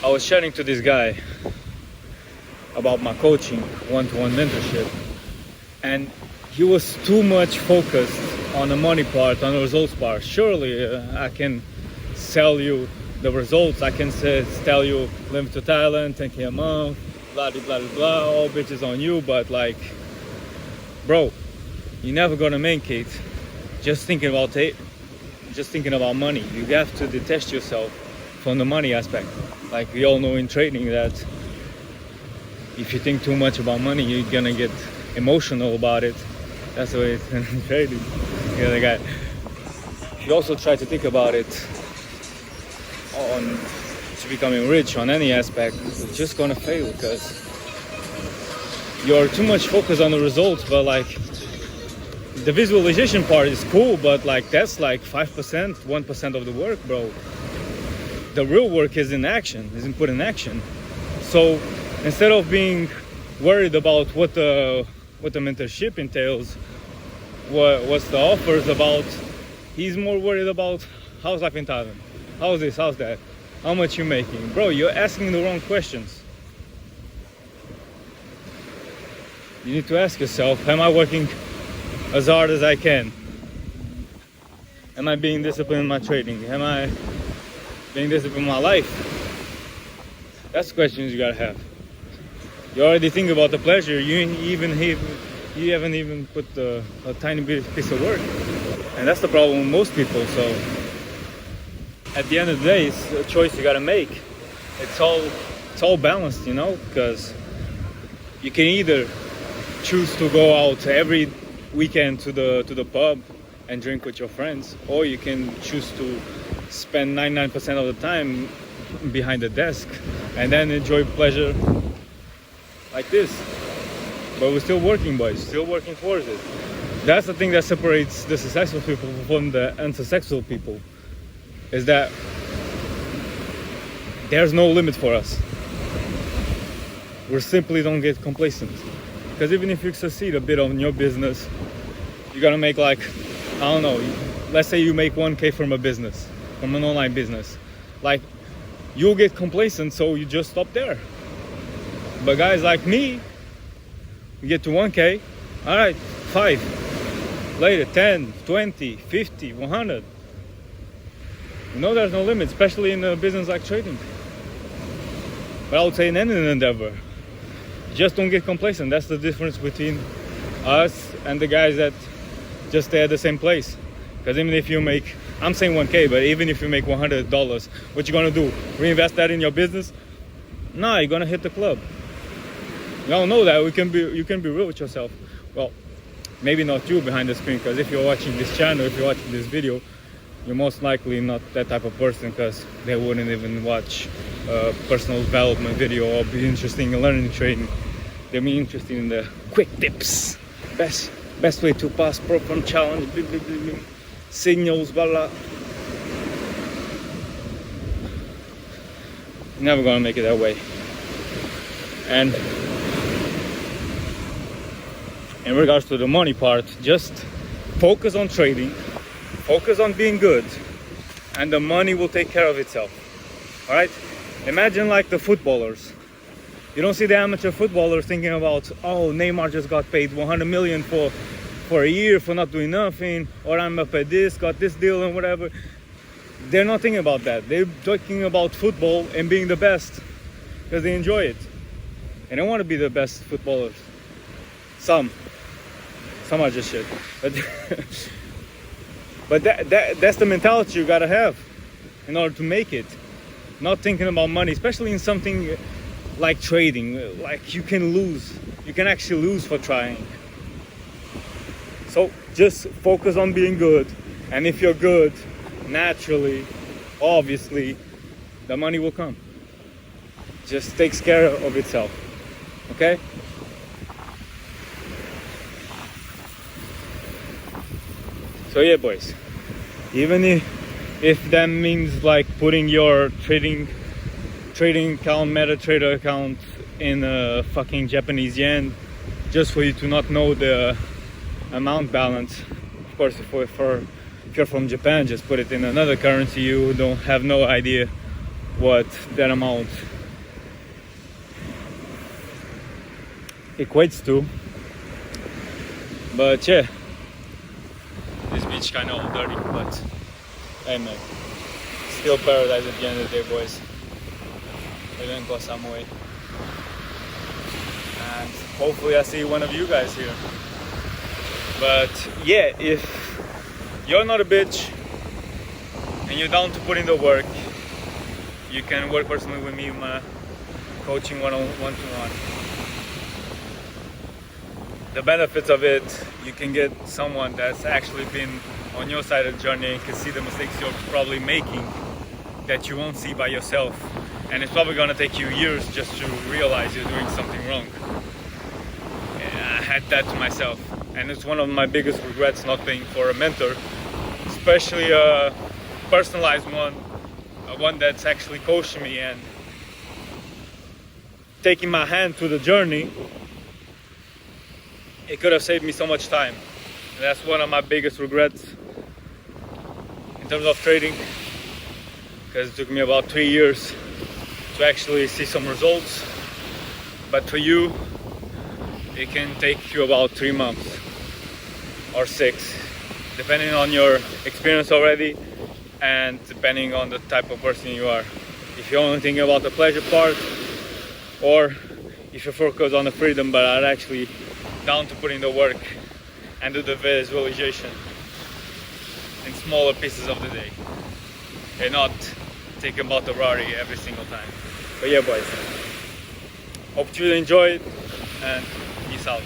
I was chatting to this guy about my coaching, one-to-one mentorship, and he was too much focused on the money part, on the results part. Surely I can sell you the results. I can tell you live to Thailand, 10K a month, blah blah blah blah, all bitches on you. But like, bro, you're never gonna make it just thinking about money. You have to detach yourself from the money aspect. Like we all know in trading that if you think too much about money, you're gonna get emotional about it. That's the way it's in trading. The other guy. You also try to think about it on to becoming rich on any aspect. It's just gonna fail because you're too much focused on the results. But like the visualization part is cool, but like that's like 5%, 1% of the work, bro. The real work is in action, is in put in action. So instead of being worried about what the mentorship entails, what's the offers about, he's more worried about how's life in Thailand, how's this, how's that, how much you making. Bro, you're asking the wrong questions. You need to ask yourself, am I working as hard as I can? Am I being disciplined in my trading? Am I being disciplined in my life? That's the questions you gotta have. You already think about the pleasure. You haven't even put a tiny bit piece of work, and that's the problem with most people. So at the end of the day, it's a choice you gotta make. It's all balanced, you know, because you can either choose to go out every weekend to the pub and drink with your friends, or you can choose to spend 99% of the time behind the desk and then enjoy pleasure like this. But we're still working, boys, still working towards it. That's the thing that separates the successful people from the unsuccessful people, is that there's no limit for us. We simply don't get complacent. Because even if you succeed a bit on your business, you're gonna make like, I don't know, let's say you make 1K from a business, from an online business. Like, you'll get complacent, so you just stop there. But guys like me, we get to 1K, all right, 5, later 10, 20, 50, 100. You know there's no limit, especially in a business like trading. But I would say in any endeavor, just don't get complacent. That's the difference between us and the guys that just stay at the same place. Because even if you make, I'm saying 1K, but even if you make $100, what you gonna do? Reinvest that in your business? Nah, you're gonna hit the club. Y'all know that. You can be real with yourself. Well, maybe not you behind the screen, because if you're watching this channel, if you're watching this video, you're most likely not that type of person, because they wouldn't even watch a personal development video or be interested in learning trading. They'll be interested in the quick tips, best way to pass program challenge, signals, blah blah. You're never gonna make it that way. And in regards to the money part, just focus on trading, focus on being good, and the money will take care of itself. All right? Imagine like the footballers. You don't see the amateur footballers thinking about, oh, Neymar just got paid 100 million for a year for not doing nothing, or I'm up at this, got this deal and whatever. They're not thinking about that. They're talking about football and being the best because they enjoy it. And they want to be the best footballers. Some are just shit. But that's the mentality you gotta have in order to make it. Not thinking about money, especially in something like trading. Like you can lose. You can actually lose for trying. So just focus on being good. And if you're good, naturally, obviously, the money will come. Just takes care of itself. Okay? So yeah, boys, even if that means like putting your trading account, MetaTrader account in a fucking Japanese yen, just for you to not know the amount balance. Of course, if you're from Japan, just put it in another currency. You don't have no idea what that amount equates to. But yeah, this beach kind of all dirty, but hey man, still paradise at the end of the day, boys. We're gonna go some way, and hopefully I see one of you guys here. But yeah, if you're not a bitch and you're down to put in the work, you can work personally with me in my coaching one-to-one. The benefits of it, you can get someone that's actually been on your side of the journey and can see the mistakes you're probably making that you won't see by yourself. And it's probably gonna take you years just to realize you're doing something wrong. And I had that to myself. And it's one of my biggest regrets not paying for a mentor, especially a personalized one that's actually coaching me and taking my hand through the journey. It could have saved me so much time. And that's one of my biggest regrets in terms of trading, because it took me about 3 years to actually see some results. But for you, it can take you about 3 months or 6, depending on your experience already and depending on the type of person you are. If you're only thinking about the pleasure part, or if you focus on the freedom but are actually down to put in the work and do the visualization in smaller pieces of the day and not thinking about the Rari every single time. But yeah, boys, hope you enjoyed and peace out.